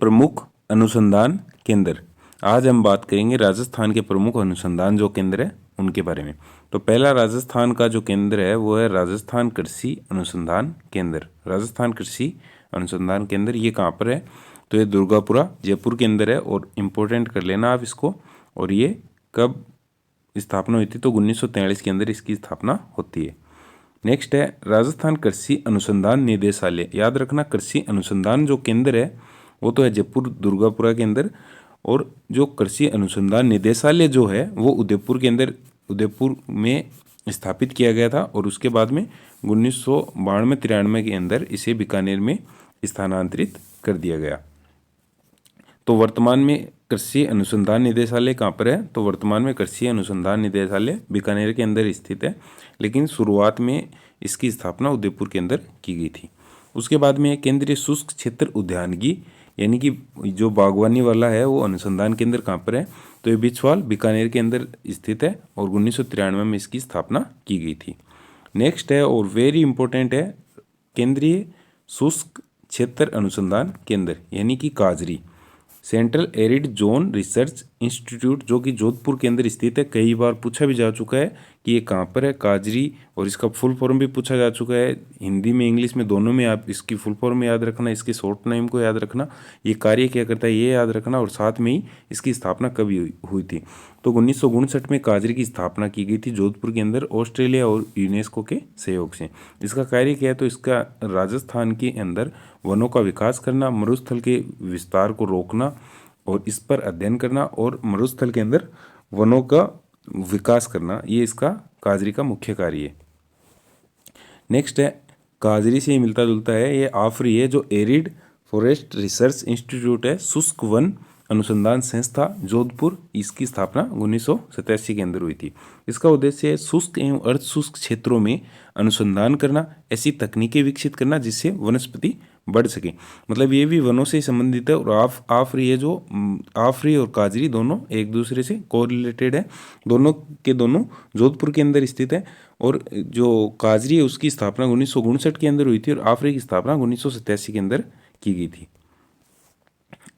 प्रमुख अनुसंधान केंद्र। आज हम बात करेंगे राजस्थान के प्रमुख अनुसंधान जो केंद्र है उनके बारे में। तो पहला राजस्थान का जो केंद्र है वो है राजस्थान कृषि अनुसंधान केंद्र। राजस्थान कृषि अनुसंधान केंद्र ये कहाँ पर है? तो ये दुर्गापुरा जयपुर के अंदर है और इम्पोर्टेंट कर लेना आप इसको। और ये कब स्थापना हुई थी? तो 1943 के अंदर इसकी स्थापना होती है। नेक्स्ट है राजस्थान कृषि अनुसंधान निदेशालय। याद रखना कृषि अनुसंधान जो केंद्र है वो तो है जयपुर दुर्गापुरा के अंदर, और जो कृषि अनुसंधान निदेशालय जो है वो उदयपुर के अंदर उदयपुर में स्थापित किया गया था। और उसके बाद में 1992-93 के अंदर इसे बीकानेर में स्थानांतरित कर दिया गया। तो वर्तमान में कृषि अनुसंधान निदेशालय कहाँ पर है? तो वर्तमान में कृषि अनुसंधान निदेशालय बीकानेर के अंदर स्थित है, लेकिन शुरुआत में इसकी स्थापना उदयपुर के अंदर की गई थी। उसके बाद में केंद्रीय शुष्क क्षेत्र उद्यानिकी यानी कि जो बागवानी वाला है वो अनुसंधान केंद्र कहाँ पर है? तो ये बिछवाल बीकानेर के अंदर स्थित है और 1993 में इसकी स्थापना की गई थी। नेक्स्ट है और वेरी इंपॉर्टेंट है केंद्रीय शुष्क क्षेत्र अनुसंधान केंद्र यानी कि काजरी, central arid zone research institute, जो कि जोधपुर के अंदर स्थित है। कई बार पूछा भी जा चुका है कि ये कहाँ पर है काजरी, और इसका फुल फॉर्म भी पूछा जा चुका है हिंदी में इंग्लिश में दोनों में। आप इसकी फुल फॉर्म याद रखना, इसके शॉर्ट नेम को याद रखना, ये कार्य क्या करता है ये याद रखना, और साथ में ही इसकी स्थापना कब हुई थी? तो 1959 में काजरी की स्थापना की गई थी जोधपुर के अंदर ऑस्ट्रेलिया और यूनेस्को के सहयोग से। इसका कार्य क्या है? तो इसका राजस्थान के अंदर वनों का विकास करना, मरुस्थल के विस्तार को रोकना और इस पर अध्ययन करना, और मरुस्थल के अंदर वनों का विकास करना, ये इसका काजरी का मुख्य कार्य है। नेक्स्ट है काजरी से ही मिलता जुलता है ये आफरी है, जो एरिड फॉरेस्ट रिसर्च इंस्टीट्यूट है, शुष्क वन अनुसंधान संस्था जोधपुर। इसकी स्थापना 1987 के अंदर हुई थी। इसका उद्देश्य है शुष्क एवं अर्ध शुष्क क्षेत्रों में अनुसंधान करना, ऐसी तकनीकें विकसित करना जिससे वनस्पति बढ़ सके। मतलब ये भी वनों से संबंधित है। और आफरी है जो आफरी और काजरी दोनों एक दूसरे से कोरिलेटेड है, दोनों के दोनों जोधपुर के अंदर स्थित है। और जो काजरी है उसकी स्थापना 1959 के अंदर हुई थी और आफरी की स्थापना 1987 के अंदर की गई थी।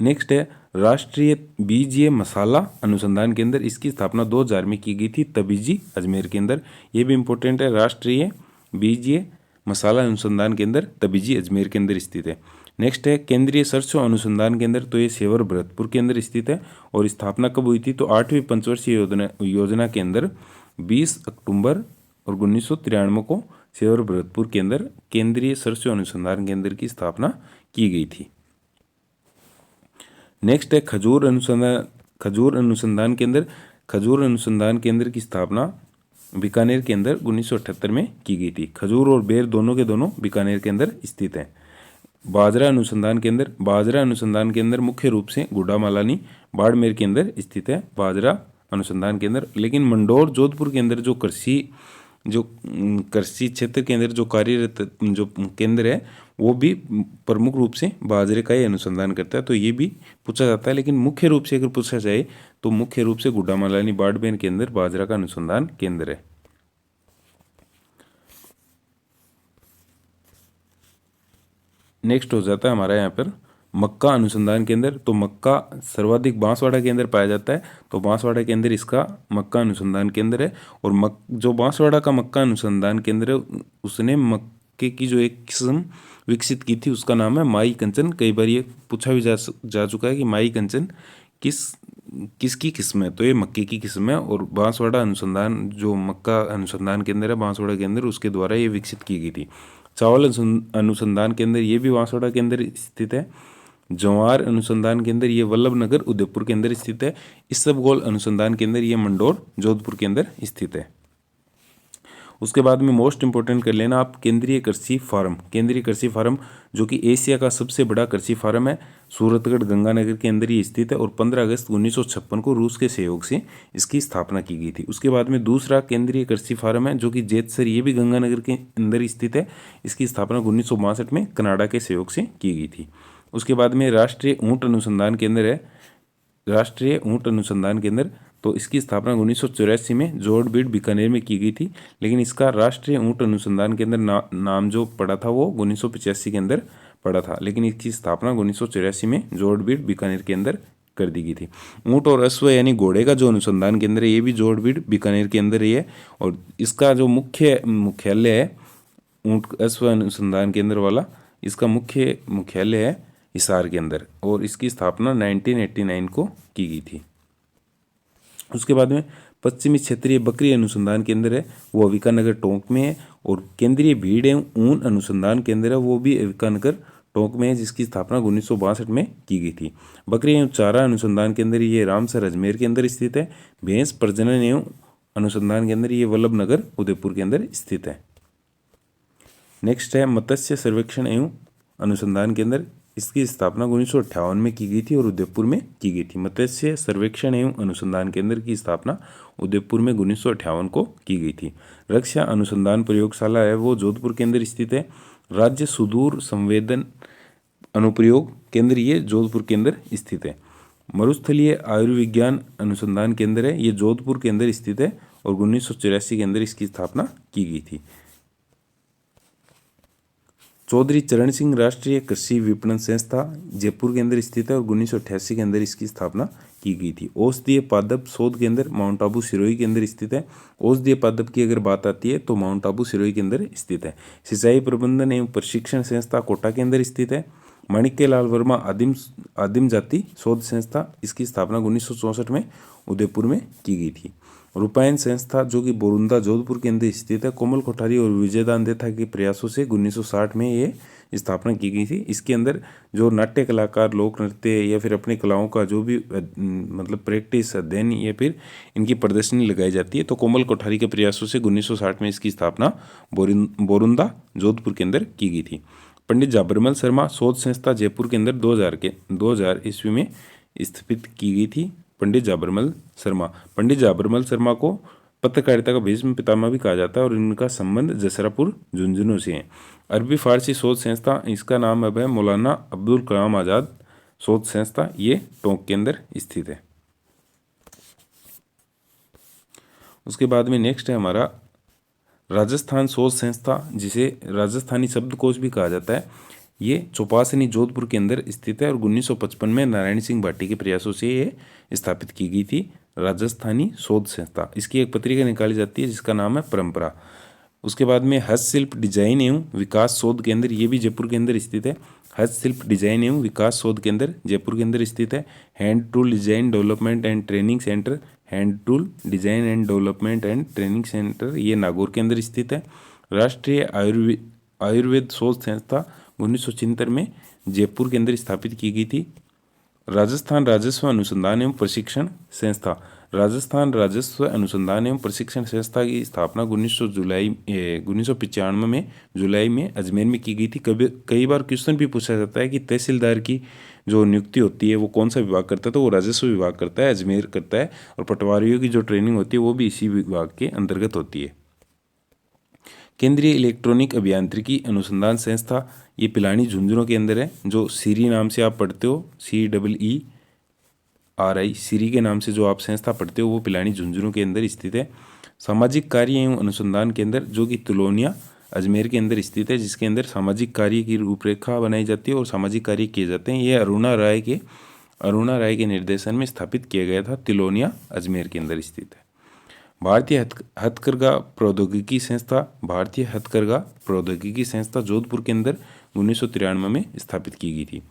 नेक्स्ट है राष्ट्रीय बीजीय मसाला अनुसंधान केंद्र। इसकी स्थापना 2000 में की गई थी तबीजी अजमेर के अंदर। ये भी इंपॉर्टेंट है, राष्ट्रीय बीजीय मसाला अनुसंधान केंद्र तबीजी अजमेर के अंदर स्थित है। नेक्स्ट है केंद्रीय सरसों अनुसंधान केंद्र। तो ये सेवर भरतपुर के अंदर स्थित है और स्थापना कब हुई थी? तो 8वीं पंचवर्षीय योजना के अंदर 20 अक्टूबर और 1993 को सेवर भरतपुर के अंदर केंद्रीय सरसों अनुसंधान केंद्र की स्थापना की गई थी। नेक्स्ट है खजूर अनुसंधान केंद्र। खजूर अनुसंधान केंद्र की स्थापना बीकानेर के अंदर 1978 में की गई थी। खजूर और बेर दोनों के दोनों बीकानेर के अंदर स्थित हैं। बाजरा अनुसंधान केंद्र। बाजरा अनुसंधान केंद्र मुख्य रूप से गुड्डामालानी बाड़मेर के अंदर स्थित है बाजरा अनुसंधान केंद्र। लेकिन मंडोर जोधपुर के अंदर जो कृषि क्षेत्र के अंदर जो कार्यरत जो केंद्र है वो भी प्रमुख रूप से बाजरे का ही अनुसंधान करता है। तो ये भी पूछा जाता है, लेकिन मुख्य रूप से अगर पूछा जाए तो मुख्य रूप से गुड्डामालानी बाड़मेर के अंदर बाजरा का अनुसंधान केंद्र है। नेक्स्ट हो जाता है हमारा यहाँ पर मक्का अनुसंधान केंद्र। तो मक्का सर्वाधिक बांसवाड़ा के अंदर पाया जाता है, तो बांसवाड़ा के अंदर इसका मक्का अनुसंधान केंद्र है। और जो बांसवाड़ा का मक्का अनुसंधान केंद्र है उसने मक्के की जो एक किस्म विकसित की थी उसका नाम है माई कंचन। कई बार ये पूछा भी जा चुका है कि माई कंचन किसकी किस्म है? तो ये मक्के की किस्म है। और बांसवाड़ा अनुसंधान जो मक्का अनुसंधान केंद्र है बांसवाड़ा के अंदर उसके द्वारा ये विकसित की गई थी। चावल अनुसंधान केंद्र ये भी बांसवाड़ा के अंदर स्थित है। जवार अनुसंधान केंद्र ये वल्लभनगर उदयपुर के अंदर स्थित है। इसबगोल अनुसंधान केंद्र ये मंडोर जोधपुर के अंदर स्थित है। उसके बाद में मोस्ट इंपोर्टेंट कर लेना आप केंद्रीय कृषि फार्म। केंद्रीय कृषि फार्म जो कि एशिया का सबसे बड़ा कृषि फार्म है, सूरतगढ़ गंगानगर के अंदर ये स्थित है और 15 अगस्त 1956 को रूस के सहयोग से इसकी स्थापना की गई थी। उसके बाद में दूसरा केंद्रीय कृषि फार्म है जो कि जेतसर, ये भी गंगानगर के अंदर स्थित है। इसकी स्थापना 1962 में कनाडा के सहयोग से की गई थी। उसके बाद में राष्ट्रीय ऊँट अनुसंधान केंद्र है, राष्ट्रीय ऊँट अनुसंधान केंद्र। तो इसकी स्थापना 1984 में जोड़बीड़ बीकानेर में की गई थी, लेकिन इसका राष्ट्रीय ऊँट अनुसंधान केंद्र नाम जो पड़ा था वो 1985 के अंदर पड़ा था, लेकिन इसकी स्थापना 1984 में जोड़बीड़ बीकानेर के अंदर कर दी गई थी। ऊंट और अश्व यानी घोड़े का जो अनुसंधान केंद्र है ये भी जोड़बीड़ बीकानेर के अंदर ही है, और इसका जो मुख्यालय है ऊंट अश्व अनुसंधान केंद्र वाला, इसका मुख्यालय है हिसार के अंदर, और इसकी स्थापना 1989 को की गई थी। उसके बाद में पश्चिमी क्षेत्रीय बकरी अनुसंधान केंद्र है, वो अविकानगर टोंक में है, और केंद्रीय भीड़ एवं ऊन अनुसंधान केंद्र है वो भी अविकानगर टोंक में है, जिसकी स्थापना 1962 में की गई थी। बकरी एवं चारा अनुसंधान केंद्र ये रामसर अजमेर के अंदर स्थित है। भैंस प्रजनन एवं अनुसंधान केंद्र ये वल्लभनगर उदयपुर के अंदर स्थित है। नेक्स्ट है मत्स्य सर्वेक्षण एवं अनुसंधान केंद्र, इसकी स्थापना 1958 में की गई थी और उदयपुर में की गई थी। मत्स्य सर्वेक्षण एवं अनुसंधान केंद्र की स्थापना उदयपुर में 1958 को की गई थी। रक्षा अनुसंधान प्रयोगशाला है वो जोधपुर के अंदर स्थित है। राज्य सुदूर संवेदन अनुप्रयोग केंद्र ये जोधपुर के अंदर स्थित है। मरुस्थलीय आयुर्विज्ञान अनुसंधान केंद्र है ये जोधपुर के अंदर स्थित है, और 1984 के अंदर इसकी स्थापना की गई थी। चौधरी चरण सिंह राष्ट्रीय कृषि विपणन संस्था जयपुर के अंदर स्थित है, और 1988 के अंदर इसकी स्थापना की गई थी। औषधीय पादप शोध केंद्र माउंट आबू सिरोही के अंदर स्थित है। औषधीय पादप की अगर बात आती है तो माउंट आबू सिरोही के अंदर स्थित है। सिंचाई प्रबंधन एवं प्रशिक्षण संस्था कोटा के अंदर स्थित है। माणिक्यलाल वर्मा आदिम जाति शोध संस्था, इसकी स्थापना 1964 में उदयपुर में की गई थी। रूपायन संस्था जो कि बोरुंदा जोधपुर के अंदर स्थित है, कोमल कोठारी और विजयदान देथा के प्रयासों से 1960 में ये स्थापना की गई थी। इसके अंदर जो नाट्य कलाकार, लोक नृत्य या फिर अपनी कलाओं का जो भी मतलब प्रैक्टिस, अध्ययन या फिर इनकी प्रदर्शनी लगाई जाती है, तो कोमल कोठारी के प्रयासों से 1960 में इसकी स्थापना बोरुंदा जोधपुर के अंदर की गई थी। पंडित जाबरमल शर्मा शोध संस्था जयपुर के अंदर 2000 ईस्वी में स्थापित की गई थी। पंडित जाबरमल शर्मा को पत्रकारिता का भीष्म पितामह भी कहा जाता है, और इनका संबंध जसरापुर झुंझुनू से है। अरबी फारसी शोध संस्था, इसका नाम अब है मौलाना अब्दुल कलाम आज़ाद शोध संस्था, ये टोंक के अंदर स्थित है। उसके बाद में नेक्स्ट है हमारा राजस्थान शोध संस्था, जिसे राजस्थानी शब्दकोश भी कहा जाता है। ये चौपासनी जोधपुर के अंदर स्थित है, और 1955 में नारायण सिंह भाटी के प्रयासों से ये स्थापित की गई थी राजस्थानी शोध संस्था। इसकी एक पत्रिका निकाली जाती है जिसका नाम है परंपरा। उसके बाद में हस्तशिल्प डिजाइन एवं विकास शोध केंद्र, ये भी जयपुर के अंदर स्थित है। हस्तशिल्प डिजाइन एवं विकास शोध केंद्र जयपुर के अंदर स्थित है। Hand tool design development and training centre, hand tool design and development and training centre, ये नागौर के अंदर स्थित है। राष्ट्रीय आयुर्वेद शोध संस्था 1976 में जयपुर के अंदर स्थापित की गई थी। राजस्थान राजस्व अनुसंधान एवं प्रशिक्षण संस्था, राजस्थान राजस्व अनुसंधान एवं प्रशिक्षण संस्था की स्थापना 1995 में जुलाई में अजमेर में की गई थी। कई बार क्वेश्चन भी पूछा जाता है कि तहसीलदार की जो नियुक्ति होती है वो कौन सा विभाग करता है, तो वो राजस्व विभाग करता है, अजमेर करता है। और पटवारियों की जो ट्रेनिंग होती है वो भी इसी विभाग के अंतर्गत होती है। केंद्रीय इलेक्ट्रॉनिक अभियांत्रिकी अनुसंधान संस्था, ये पिलानी झुंझुनू के अंदर है, जो सीरी नाम से आप पढ़ते हो, CEERI, सीरी के नाम से जो आप संस्था पढ़ते हो वो पिलानी झुंझुनू के अंदर स्थित है। सामाजिक कार्य एवं अनुसंधान केंद्र जो कि तुलोनिया अजमेर के अंदर स्थित है, जिसके अंदर सामाजिक कार्य की रूपरेखा बनाई जाती है और सामाजिक कार्य किए जाते हैं। ये अरुणा राय के निर्देशन में स्थापित किया गया था, तिलोनिया अजमेर के अंदर स्थित है। भारतीय हथकरघा प्रौद्योगिकी संस्था जोधपुर के अंदर 1993 में स्थापित की गई थी।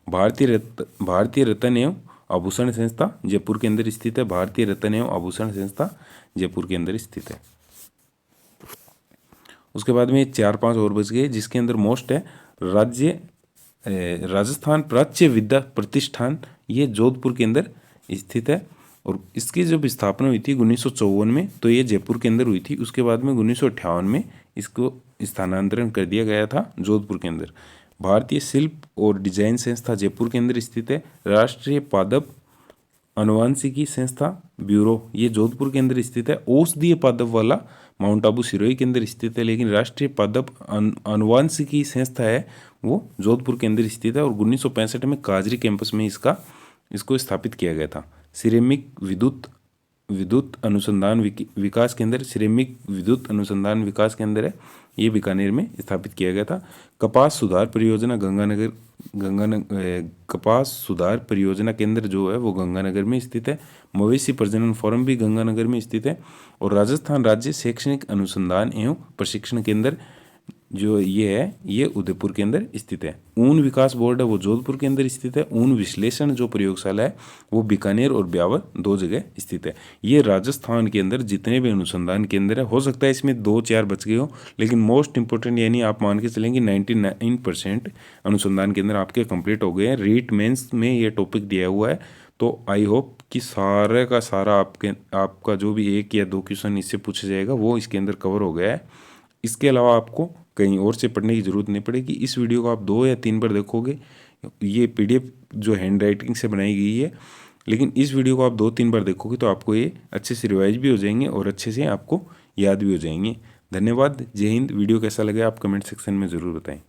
भारतीय रत्न एवं आभूषण संस्था जयपुर के अंदर स्थित है। भारतीय रत्न एवं आभूषण संस्था जयपुर के अंदर स्थित है। उसके बाद में 4-5 और बच गए, जिसके अंदर मोस्ट है राजस्थान प्राच्य विद्या प्रतिष्ठान, ये जोधपुर के अंदर स्थित है। और इसकी जब स्थापना हुई थी 1954 में, तो ये जयपुर के अंदर हुई थी। उसके बाद में 1958 में इसको स्थानांतरण कर दिया गया था जोधपुर के अंदर। भारतीय शिल्प और डिजाइन संस्था जयपुर के अंदर स्थित है। राष्ट्रीय पादप अनुवांशिकी संस्था ब्यूरो, ये जोधपुर के अंदर स्थित है। औषधीय पादप वाला माउंट आबू सिरोही के अंदर स्थित है, लेकिन राष्ट्रीय पादप अनुवांशिकी संस्था है वो जोधपुर के अंदर स्थित है। और 1965 में काजरी कैंपस में इसको स्थापित किया गया था। सिरेमिक विद्युत विद्युत अनुसंधान विकास केंद्र श्रमिक विद्युत अनुसंधान विकास केंद्र है, ये बीकानेर में स्थापित किया गया था। कपास सुधार परियोजना कपास सुधार परियोजना केंद्र जो है वो गंगानगर में स्थित है। मवेशी प्रजनन फोरम भी गंगानगर में स्थित है। और राजस्थान राज्य शैक्षणिक अनुसंधान एवं प्रशिक्षण केंद्र जो ये है ये उदयपुर के अंदर स्थित है। ऊन विकास बोर्ड है वो जोधपुर के अंदर स्थित है। ऊन विश्लेषण जो प्रयोगशाला है वो बीकानेर और ब्यावर 2 जगह स्थित है। ये राजस्थान के अंदर जितने भी अनुसंधान केंद्र है, हो सकता है इसमें 2-4 बच गए हो, लेकिन मोस्ट इंपोर्टेंट यानी आप मान के चलेंगे 99% अनुसंधान केंद्र आपके कंप्लीट हो गए हैं। रीट मेंस में ये टॉपिक दिया हुआ है, तो आई होप कि सारे का सारा आपका जो भी 1 या 2 क्वेश्चन इससे पूछा जाएगा वो इसके अंदर कवर हो गया है। इसके अलावा आपको कहीं और से पढ़ने की ज़रूरत नहीं पड़ेगी। इस वीडियो को आप 2 या 3 बार देखोगे। ये PDF जो हैंड राइटिंग से बनाई गई है, लेकिन इस वीडियो को आप 2-3 बार देखोगे तो आपको ये अच्छे से रिवाइज भी हो जाएंगे और अच्छे से आपको याद भी हो जाएंगे। धन्यवाद। जय हिंद। वीडियो कैसा लगे आप कमेंट सेक्शन में ज़रूर बताएं।